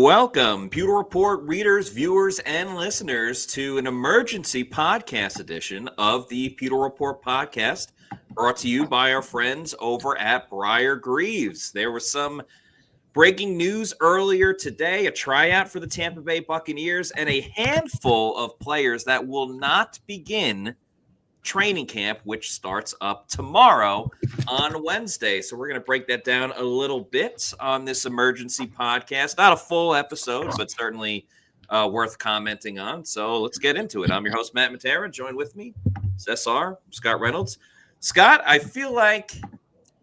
Welcome, Pewter Report readers, viewers, and listeners to an emergency podcast edition of the Pewter Report podcast, brought to you by our friends over at Briar Greaves. There was some breaking news earlier today, a tryout for the Tampa Bay Buccaneers, and a handful of players that will not begin training camp, which starts up tomorrow on Wednesday. So we're going to break that down a little bit on this emergency podcast. Not a full episode, but certainly worth commenting on. So let's get into it. I'm your host, Matt Matera. Joined with me is SR, Scott Reynolds. Scott, I feel like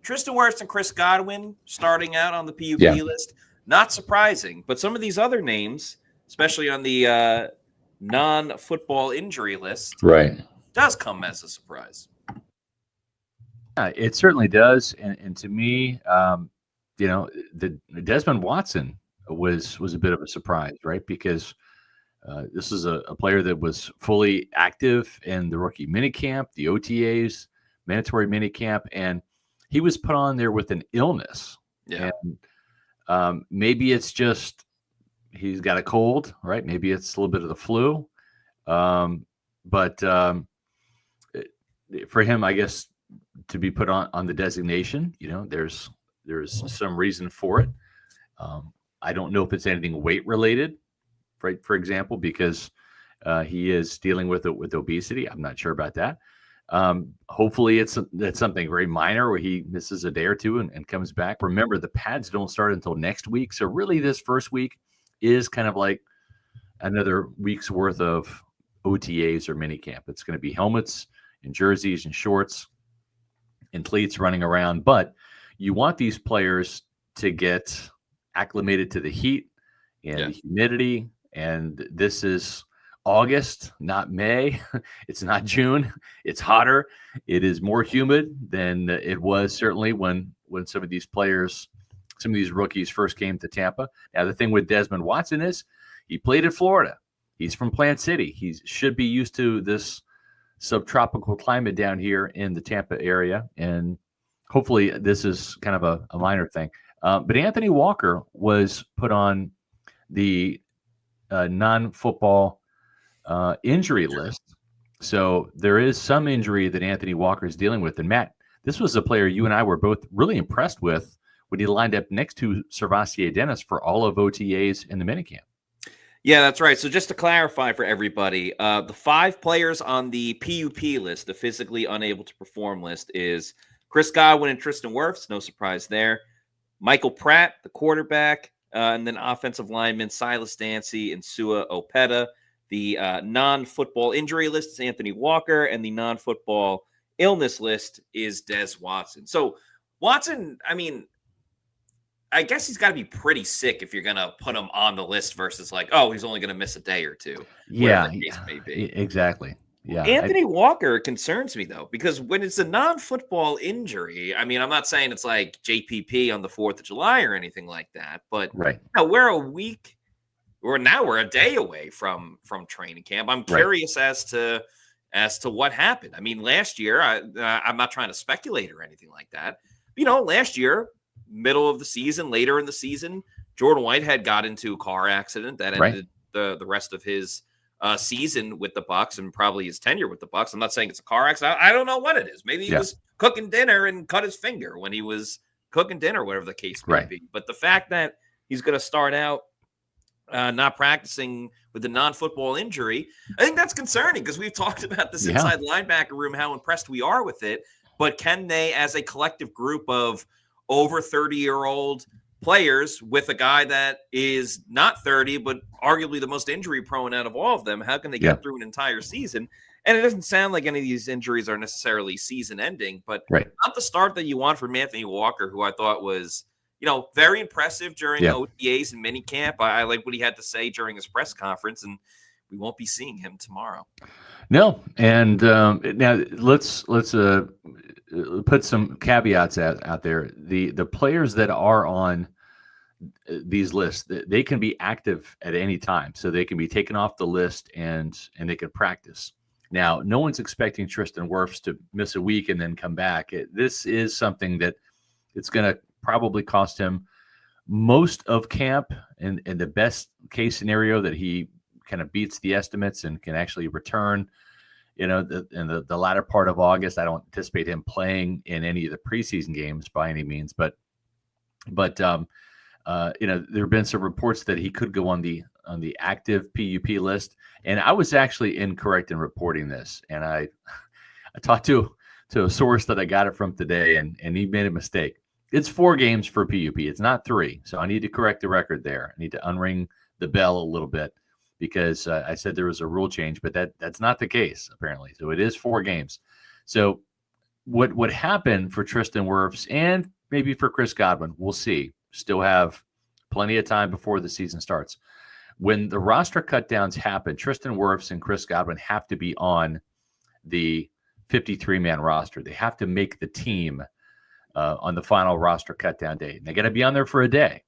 Tristan Wirfs and Chris Godwin starting out on the PUP list, not surprising. But some of these other names, especially on the non-football injury list, right, does come as a surprise. Yeah, it certainly does. And to me, the Desmond Watson was a bit of a surprise, right? Because this is a player that was fully active in the rookie minicamp, the OTAs, mandatory minicamp, and he was put on there with an illness. Yeah. And maybe it's just he's got a cold, right? Maybe it's a little bit of the flu. But for him, I guess, to be put on the designation, there's some reason for it. I don't know if it's anything weight related, right? For example, because he is dealing with obesity. I'm not sure about that. Hopefully that's something very minor where he misses a day or two and comes back. Remember, the pads don't start until next week. So really this first week is kind of like another week's worth of OTAs or minicamp. It's going to be helmets and jerseys and shorts and cleats running around. But you want these players to get acclimated to the heat and the humidity. And this is August, not May. It's not June. It's hotter. It is more humid than it was certainly when some of these players, some of these rookies first came to Tampa. Now, the thing with Desmond Watson is he played in Florida. He's from Plant City. He should be used to this subtropical climate down here in the Tampa area. And hopefully this is kind of a minor thing. But Anthony Walker was put on the non-football injury list. So there is some injury that Anthony Walker is dealing with. And Matt, this was a player you and I were both really impressed with when he lined up next to Servassier Dennis for all of OTAs in the minicamp. Yeah, that's right. So just to clarify for everybody, the 5 players on the PUP list, the physically unable to perform list, is Chris Godwin and Tristan Wirfs. No surprise there. Michael Pratt, the quarterback, and then offensive lineman Silas Dancy and Sua Opeta. The non-football injury list is Anthony Walker, and the non-football illness list is Des Watson. So Watson, I mean, I guess he's got to be pretty sick if you're going to put him on the list versus like, oh, he's only going to miss a day or two. Yeah, the case may be. Exactly. Yeah. Anthony Walker concerns me, though, because when it's a non-football injury, I mean, I'm not saying it's like JPP on the 4th of July or anything like that, but right. We're a day away from training camp. I'm curious as to what happened. I mean, last year, I'm not trying to speculate or anything like that. Last year, middle of the season, later in the season, Jordan Whitehead got into a car accident that ended the rest of his season with the Bucs and probably his tenure with the Bucs. I'm not saying it's a car accident. I don't know what it is. Maybe he was cooking dinner and cut his finger when he was cooking dinner, whatever the case may be. But the fact that he's going to start out not practicing with a non-football injury, I think that's concerning because we've talked about this inside linebacker room, how impressed we are with it. But can they, as a collective group of over 30-year-old players with a guy that is not 30, but arguably the most injury prone out of all of them, how can they get through an entire season? And it doesn't sound like any of these injuries are necessarily season ending, but not the start that you want from Anthony Walker, who I thought was, very impressive during OTAs and minicamp. I like what he had to say during his press conference, and we won't be seeing him tomorrow. No. And now let's put some caveats out there. The players that are on these lists, they can be active at any time. So they can be taken off the list and they can practice. Now, no one's expecting Tristan Wirfs to miss a week and then come back. This is something that it's going to probably cost him most of camp, and the best case scenario that he kind of beats the estimates and can actually return, in the latter part of August. I don't anticipate him playing in any of the preseason games by any means, but there have been some reports that he could go on the active PUP list, and I was actually incorrect in reporting this, and I talked to a source that I got it from today, and he made a mistake. It's 4 games for PUP. It's not 3. So I need to correct the record there. I need to unring the bell a little bit, because I said there was a rule change, but that's not the case, apparently. So it is 4 games. So what happened for Tristan Wirfs and maybe for Chris Godwin, we'll see. Still have plenty of time before the season starts. When the roster cutdowns happen, Tristan Wirfs and Chris Godwin have to be on the 53-man roster. They have to make the team on the final roster cutdown date. And they got to be on there for a day.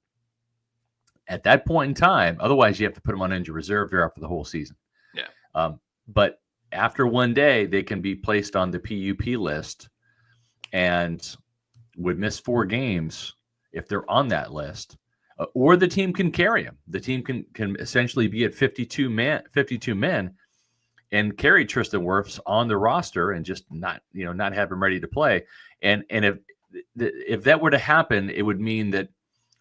At that point in time, otherwise you have to put them on injured reserve. They're out for the whole season. Yeah. But after one day, they can be placed on the PUP list and would miss 4 games if they're on that list. Or the team can carry them. The team can essentially be at 52 men and carry Tristan Wirfs on the roster and just not have him ready to play. And if that were to happen, it would mean that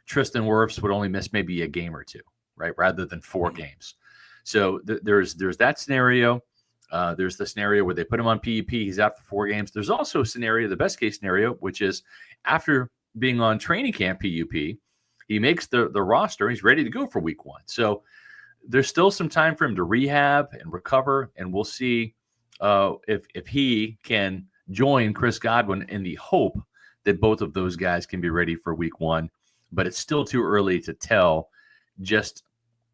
Tristan Wirfs would only miss maybe a game or 2, right, rather than 4 games. So there's that scenario. There's the scenario where they put him on PUP. He's out for 4 games. There's also a scenario, the best case scenario, which is after being on training camp PUP, he makes the roster. He's ready to go for week 1. So there's still some time for him to rehab and recover, and we'll see if he can join Chris Godwin in the hope that both of those guys can be ready for week 1. But it's still too early to tell just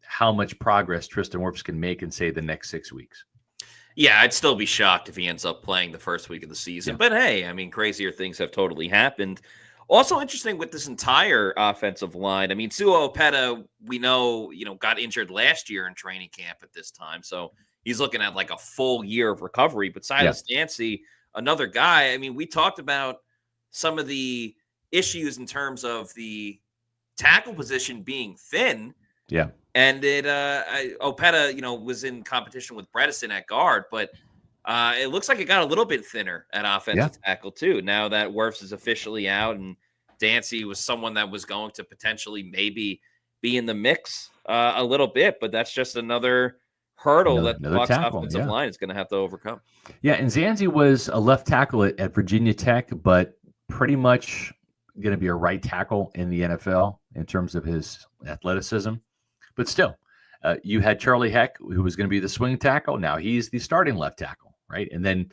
how much progress Tristan Wirfs can make in, say, the next 6 weeks. Yeah, I'd still be shocked if he ends up playing the first week of the season. Yeah. But hey, I mean, crazier things have totally happened. Also interesting with this entire offensive line. I mean, Sua Opeta, we know, got injured last year in training camp at this time. So he's looking at like a full year of recovery. But Silas Dancy, another guy, I mean, we talked about some of the issues in terms of the tackle position being thin. Yeah. And Opeta, was in competition with Bredesen at guard, but it looks like it got a little bit thinner at offensive tackle too. Now that Wirfs is officially out, and Dancy was someone that was going to potentially maybe be in the mix a little bit, but that's just another hurdle that the Bucs offensive line is going to have to overcome. Yeah, and Zanzi was a left tackle at Virginia Tech, but pretty much going to be a right tackle in the NFL in terms of his athleticism. But still, you had Charlie Heck, who was going to be the swing tackle. Now he's the starting left tackle, right? And then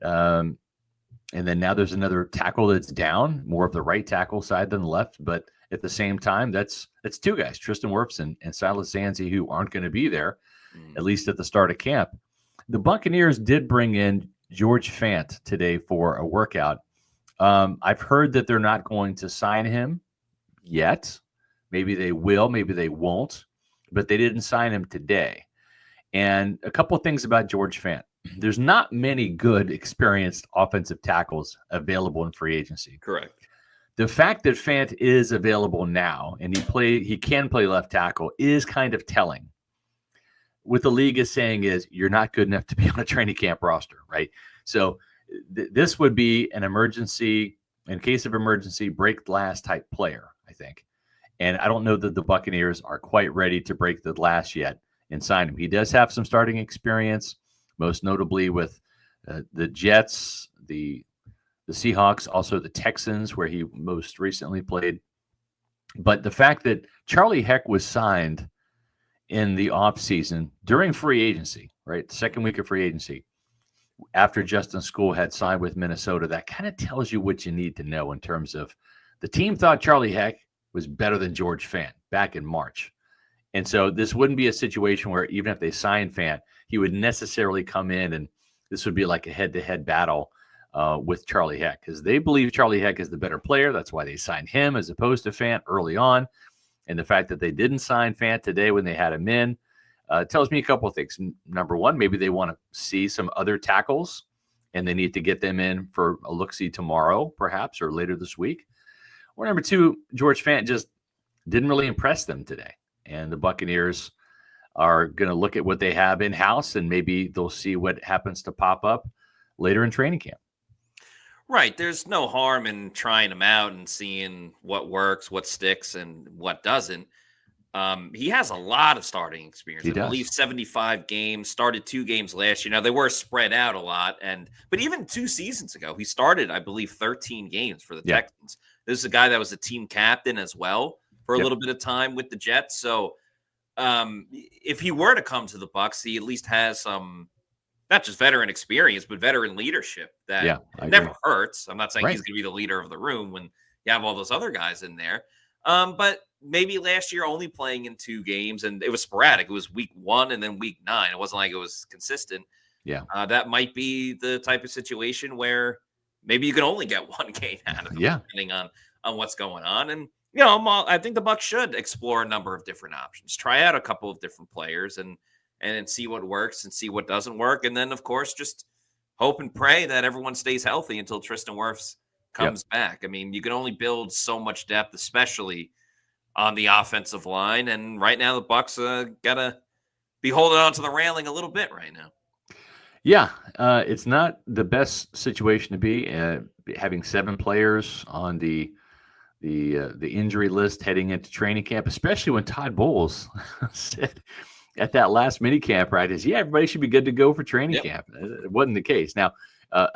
now there's another tackle that's down, more of the right tackle side than the left. But at the same time, that's 2 guys, Tristan Wirfs and Silas Zanzi, who aren't going to be there, at least at the start of camp. The Buccaneers did bring in George Fant today for a workout. I've heard that they're not going to sign him yet. Maybe they will, maybe they won't, but they didn't sign him today. And a couple of things about George Fant. There's not many good, experienced offensive tackles available in free agency. Correct. The fact that Fant is available now and he can play left tackle is kind of telling. What the league is saying is you're not good enough to be on a training camp roster, right? So this would be an emergency, in case of emergency, break glass type player, I think. And I don't know that the Buccaneers are quite ready to break the glass yet and sign him. He does have some starting experience, most notably with the Jets, the Seahawks, also the Texans, where he most recently played. But the fact that Charlie Heck was signed in the offseason during free agency, right, the second week of free agency, after Justin School had signed with Minnesota, that kind of tells you what you need to know in terms of the team thought Charlie Heck was better than George Fant back in March. And so this wouldn't be a situation where even if they signed Fant, he would necessarily come in and this would be like a head-to-head battle with Charlie Heck, because they believe Charlie Heck is the better player. That's why they signed him as opposed to Fant early on. And the fact that they didn't sign Fant today when they had him in tells me a couple of things. Number one, maybe they want to see some other tackles and they need to get them in for a look-see tomorrow, perhaps, or later this week. Or number two, George Fant just didn't really impress them today. And the Buccaneers are going to look at what they have in-house, and maybe they'll see what happens to pop up later in training camp. Right. There's no harm in trying them out and seeing what works, what sticks, and what doesn't. He has a lot of starting experience. He I believe does. 75 games, started 2 games last year. Now they were spread out a lot, but even 2 seasons ago, he started, I believe, 13 games for the Yeah. Texans. This is a guy that was a team captain as well for a Yep. little bit of time with the Jets. So if he were to come to the Bucs, he at least has some not just veteran experience, but veteran leadership that Yeah, I never agree. hurts. I'm not saying Right. he's going to be the leader of the room when you have all those other guys in there. But maybe last year only playing in 2 games, and it was sporadic. It was week 1 and then week 9. It wasn't like it was consistent. Yeah. That might be the type of situation where maybe you can only get 1 game out of him, Yeah. depending on what's going on. And I think the Bucs should explore a number of different options, try out a couple of different players, and see what works and see what doesn't work. And then, of course, just hope and pray that everyone stays healthy until Tristan Wirfs comes back. I mean, you can only build so much depth, especially on the offensive line. And right now, the Bucs got to be holding on to the railing a little bit right now. Yeah. It's not the best situation to be having 7 players on the injury list heading into training camp, especially when Todd Bowles said at that last mini camp practice, yeah, everybody should be good to go for training camp. It wasn't the case. Now,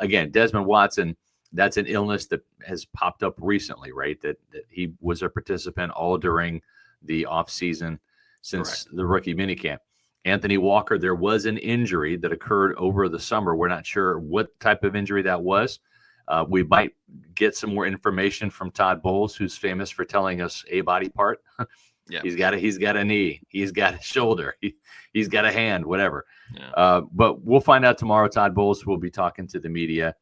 again, Desmond Watson, that's an illness that has popped up recently, right? That he was a participant all during the offseason since the rookie mini camp. Anthony Walker, there was an injury that occurred over the summer. We're not sure what type of injury that was. We might get some more information from Todd Bowles, who's famous for telling us a body part. Yeah. He's got a knee. He's got a shoulder. He's got a hand, whatever. Yeah. But we'll find out tomorrow. Todd Bowles will be talking to the media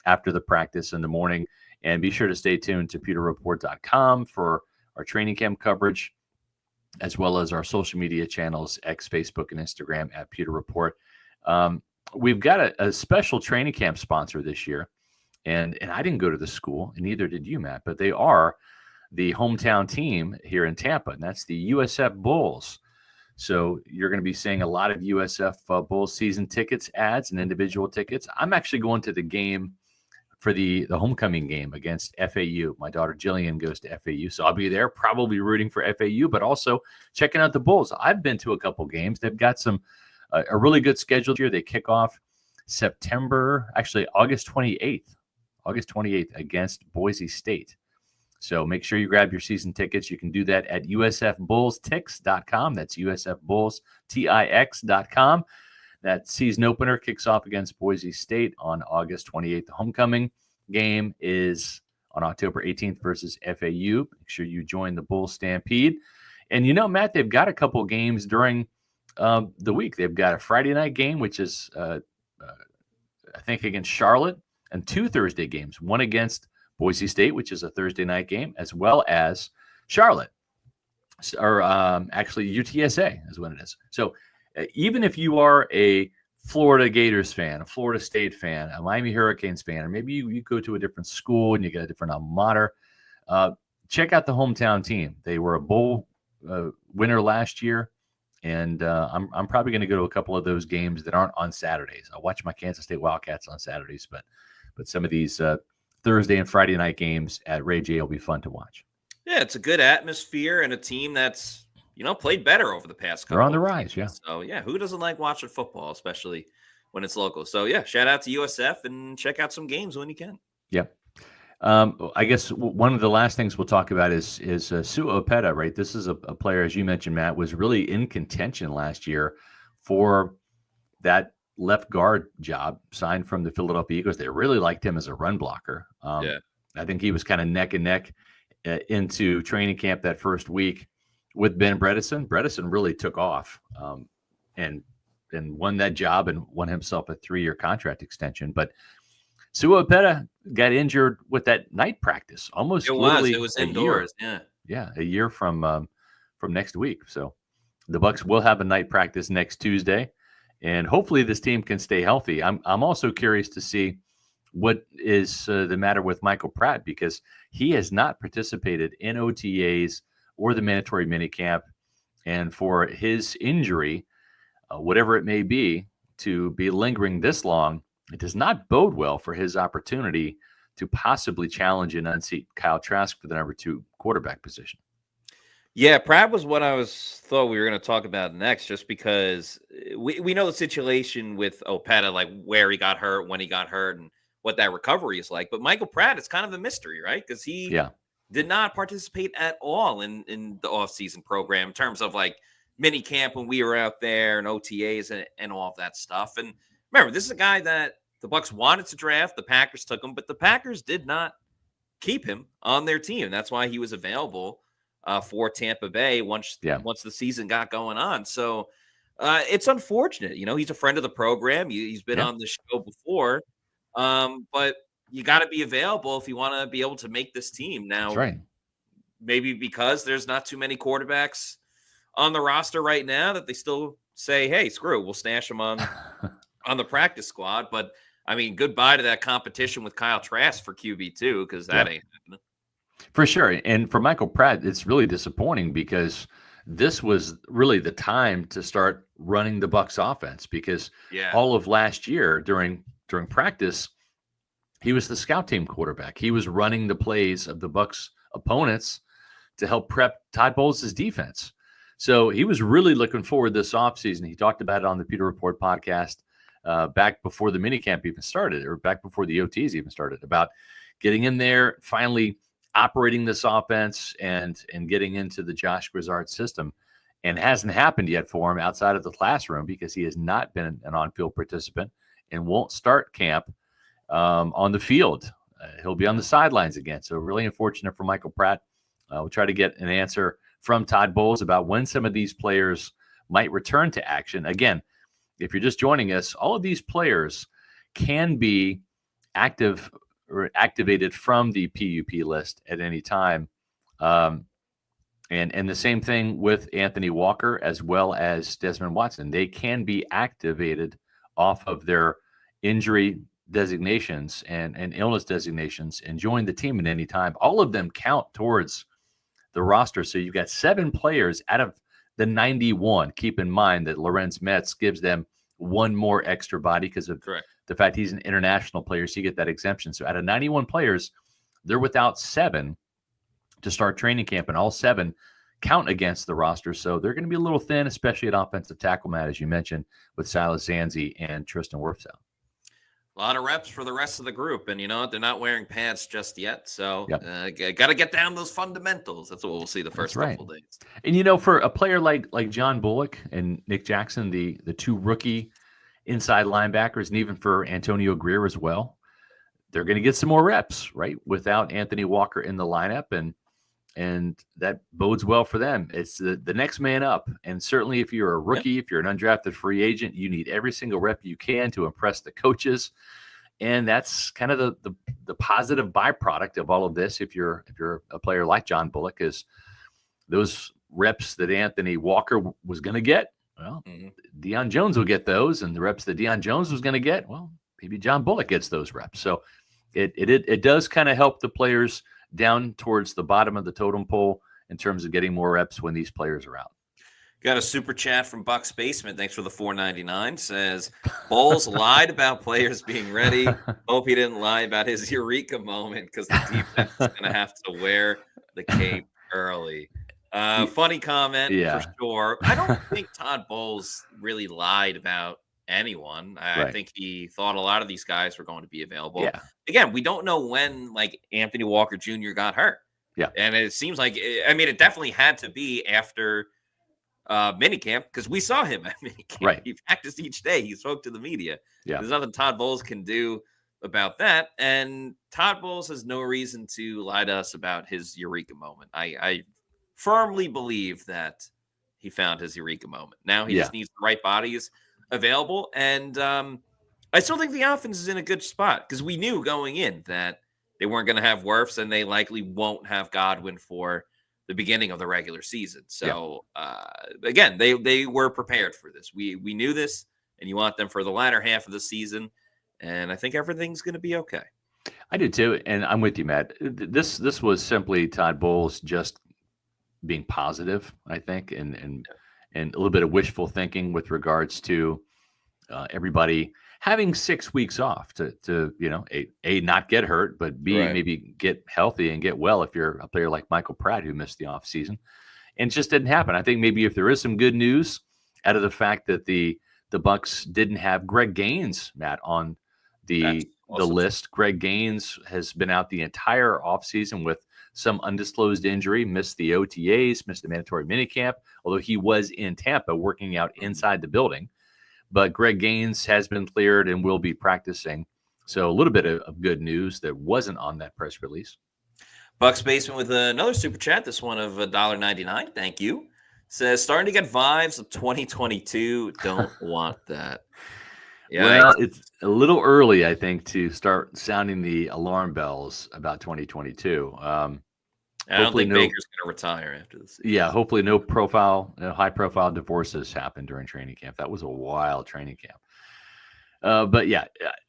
after the practice in the morning. And be sure to stay tuned to pewterreport.com for our training camp coverage, as well as our social media channels, X, Facebook, and Instagram at Pewter Report. We've got a special training camp sponsor this year. And I didn't go to the school, and neither did you, Matt, but they are the hometown team here in Tampa, and that's the USF Bulls. So you're going to be seeing a lot of USF Bulls season tickets ads and individual tickets. I'm actually going to the game for the homecoming game against FAU. My daughter Jillian goes to FAU, so I'll be there probably rooting for FAU, but also checking out the Bulls. I've been to a couple games. They've got a really good schedule here. They kick off August 28th against Boise State. So make sure you grab your season tickets. You can do that at usfbullstix.com. That's usfbullstix.com. That season opener kicks off against Boise State on August 28th. The homecoming game is on October 18th versus FAU. Make sure you join the Bull Stampede. And Matt, they've got a couple games during the week. They've got a Friday night game, which is, I think, against Charlotte, and 2 Thursday games, one against Boise State, which is a Thursday night game, as well as Charlotte, or actually UTSA is what it is. So even if you are a Florida Gators fan, a Florida State fan, a Miami Hurricanes fan, or maybe you go to a different school and you get a different alma mater, check out the hometown team. They were a bowl winner last year, and I'm probably going to go to a couple of those games that aren't on Saturdays. I'll watch my Kansas State Wildcats on Saturdays, but some of these Thursday and Friday night games at Ray J will be fun to watch. Yeah, it's a good atmosphere and a team that's played better over the past couple. They're on the rise, yeah. So yeah, who doesn't like watching football, especially when it's local? So yeah, shout out to USF and check out some games when you can. Yeah. I guess one of the last things we'll talk about is Sua Opeta, right? This is a player, as you mentioned, Matt, was really in contention last year for that left guard job, signed from the Philadelphia Eagles. They really liked him as a run blocker. I think he was kind of neck and neck into training camp that first week with Ben Bredeson. Bredeson really took off and won that job and won himself a 3-year contract extension. But Sua Opeta got injured with that night practice. Almost it was indoors. A year from next week. So the Bucs will have a night practice next Tuesday, and hopefully this team can stay healthy. I'm also curious to see what is the matter with Michael Pratt, because he has not participated in OTAs or the mandatory minicamp, and for his injury, whatever it may be, to be lingering this long, it does not bode well for his opportunity to possibly challenge and unseat Kyle Trask for the number 2 quarterback position. Yeah, Pratt was what I thought we were going to talk about next, just because we know the situation with Opeta, like where he got hurt, when he got hurt, and what that recovery is like. But Michael Pratt, it's kind of a mystery, right? Because he did not participate at all in the offseason program in terms of like mini camp when we were out there and OTAs and all of that stuff. And remember, this is a guy that the Bucs wanted to draft. The Packers took him, but the Packers did not keep him on their team. That's why he was available for Tampa Bay once the season got going on. So it's unfortunate. You know, he's a friend of the program. He's been on the show before, but you got to be available if you want to be able to make this team. Now, maybe because there's not too many quarterbacks on the roster right now that they still say, hey, screw it, we'll stash him on the practice squad. But I mean, goodbye to that competition with Kyle Trask for QB2, because that ain't happening. For sure. And for Michael Pratt, it's really disappointing because this was really the time to start running the Bucs offense, because all of last year during practice, he was the scout team quarterback. He was running the plays of the Bucs opponents to help prep Todd Bowles' defense. So he was really looking forward this offseason. He talked about it on the Pewter Report podcast back before the minicamp even started, or back before the OTs even started, about getting in there, finally operating this offense and getting into the Josh Grizzard system. And it hasn't happened yet for him outside of the classroom, because he has not been an on-field participant and won't start camp on the field. He'll be on the sidelines again. So really unfortunate for Michael Pratt. We'll try to get an answer from Todd Bowles about when some of these players might return to action. Again, if you're just joining us, all of these players can be active or activated from the PUP list at any time. And the same thing with Anthony Walker as well as Desmond Watson. They can be activated off of their injury designations and illness designations and join the team at any time. All of them count towards the roster. So you've got 7 players out of the 91. Keep in mind that Lorenz Metz gives them one more extra body because of the fact he's an international player, so you get that exemption. So out of 91 players, they're without 7 to start training camp, and all 7 count against the roster. So they're going to be a little thin, especially at offensive tackle, Matt, as you mentioned, with Silas Zanzi and Tristan Wirfs out. A lot of reps for the rest of the group, and you know they're not wearing pads just yet, so got to get down those fundamentals. That's what we'll see the first couple of days. And you know, for a player like John Bullock and Nick Jackson, the 2 rookie inside linebackers, and even for Antonio Greer as well, they're going to get some more reps, right, without Anthony Walker in the lineup, and that bodes well for them. It's the next man up, and certainly if you're a rookie, if you're an undrafted free agent, you need every single rep you can to impress the coaches, and that's kind of the positive byproduct of all of this. If you're a player like John Bullock, is those reps that Anthony Walker was going to get. Well, Deion Jones will get those, and the reps that Deion Jones was going to get, well, maybe John Bullock gets those reps. So it does kind of help the players down towards the bottom of the totem pole in terms of getting more reps when these players are out. Got a super chat from Bucs Basement. Thanks for the $4.99. Says, Bowles lied about players being ready. Hope he didn't lie about his eureka moment, because the defense is going to have to wear the cape early. Funny comment for sure. I don't think Todd Bowles really lied about anyone. I think he thought a lot of these guys were going to be available. Again, we don't know when like Anthony Walker Jr. got hurt. And it seems like, I mean, it definitely had to be after minicamp, because we saw him at minicamp. He practiced each day. He spoke to the media. There's nothing Todd Bowles can do about that. And Todd Bowles has no reason to lie to us about his eureka moment. I firmly believe that he found his eureka moment. Now he just needs the right bodies available. And I still think the offense is in a good spot, because we knew going in that they weren't going to have Wirfs, and they likely won't have Godwin for the beginning of the regular season. So again, they were prepared for this. We knew this, and you want them for the latter half of the season. And I think everything's going to be okay. I do too. And I'm with you, Matt. This was simply Todd Bowles just being positive, I think, and a little bit of wishful thinking with regards to everybody having 6 weeks off to a not get hurt, but B, Right. maybe get healthy and get well if you're a player like Michael Pratt who missed the offseason. And it just didn't happen. I think maybe if there is some good news out of the fact that the Bucs didn't have Greg Gaines, Matt, on That's the also true. list. Greg Gaines has been out the entire offseason with some undisclosed injury, missed the OTAs, missed the mandatory minicamp, although he was in Tampa working out inside the building. But Greg Gaines has been cleared and will be practicing. So a little bit of good news that wasn't on that press release. Bucks Basement with another super chat. This one of $1.99. Thank you. Says starting to get vibes of 2022. Don't want that. Well, Yikes. it's a little early, I think, to start sounding the alarm bells about 2022. I don't Hopefully think no, Baker's going to retire after this. yeah, hopefully no high profile divorces happened during training camp. That was a wild training camp. But yeah,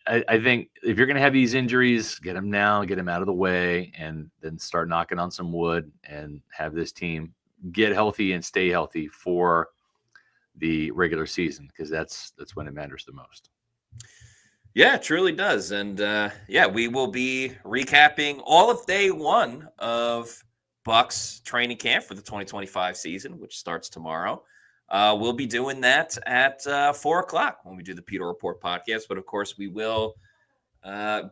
I think if you're going to have these injuries, get them now, get them out of the way, and then start knocking on some wood and have this team get healthy and stay healthy for the regular season, because that's when it matters the most. Yeah, it truly does. And yeah, we will be recapping all of day one of Bucks training camp for the 2025 season, which starts tomorrow. We'll be doing that at 4 o'clock when we do the Pewter Report podcast. But of course, we will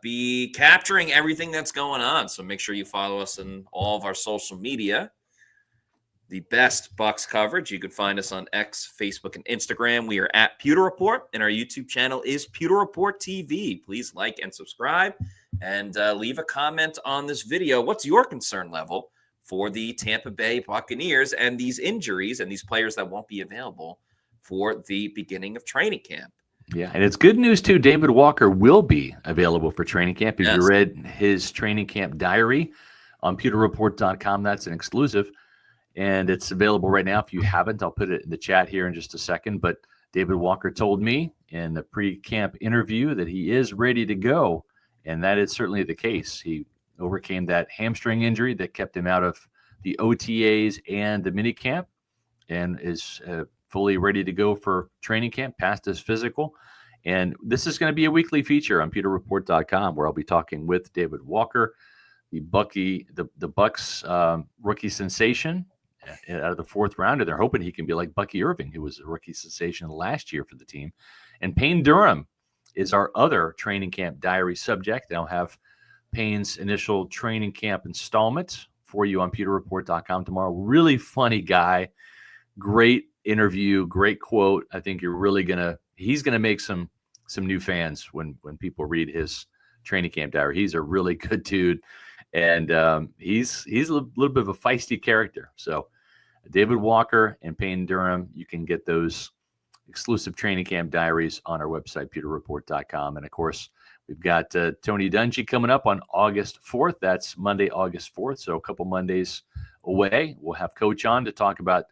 be capturing everything that's going on. So make sure you follow us on all of our social media. The best Bucks coverage. You can find us on X, Facebook, and Instagram. We are at Pewter Report, and our YouTube channel is Pewter Report TV. Please like and subscribe, and leave a comment on this video. What's your concern level for the Tampa Bay Buccaneers and these injuries and these players that won't be available for the beginning of training camp? Yeah, and it's good news too. David Walker will be available for training camp. If you Yes. read his training camp diary on pewterreport.com, that's an exclusive. And it's available right now. If you haven't, I'll put it in the chat here in just a second. But David Walker told me in the pre-camp interview that he is ready to go. And that is certainly the case. He overcame that hamstring injury that kept him out of the OTAs and the minicamp, and is fully ready to go for training camp, passed his physical. And this is going to be a weekly feature on pewterreport.com where I'll be talking with David Walker, the Bucs rookie sensation out of the fourth round, and they're hoping he can be like Bucky Irving, who was a rookie sensation last year for the team. And Payne Durham is our other training camp diary subject. I'll have Payne's initial training camp installment for you on pewterreport.com tomorrow. Really funny guy, great interview, great quote. I think he's gonna make some new fans when people read his training camp diary. He's a really good dude. And he's a little bit of a feisty character. So David Walker and Payne Durham, you can get those exclusive training camp diaries on our website, pewterreport.com. And of course, we've got Tony Dungy coming up on August 4th. That's Monday, August 4th. So a couple Mondays away. We'll have Coach on to talk about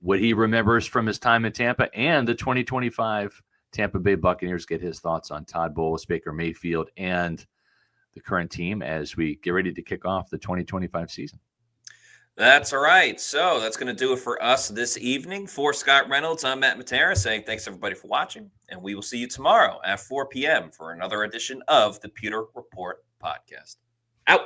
what he remembers from his time in Tampa and the 2025 Tampa Bay Buccaneers, get his thoughts on Todd Bowles, Baker Mayfield, and the current team as we get ready to kick off the 2025 season. That's all right. So that's going to do it for us this evening. For Scott Reynolds, I'm Matt Matera saying thanks everybody for watching, and we will see you tomorrow at 4 p.m. for another edition of the Pewter Report podcast. Out.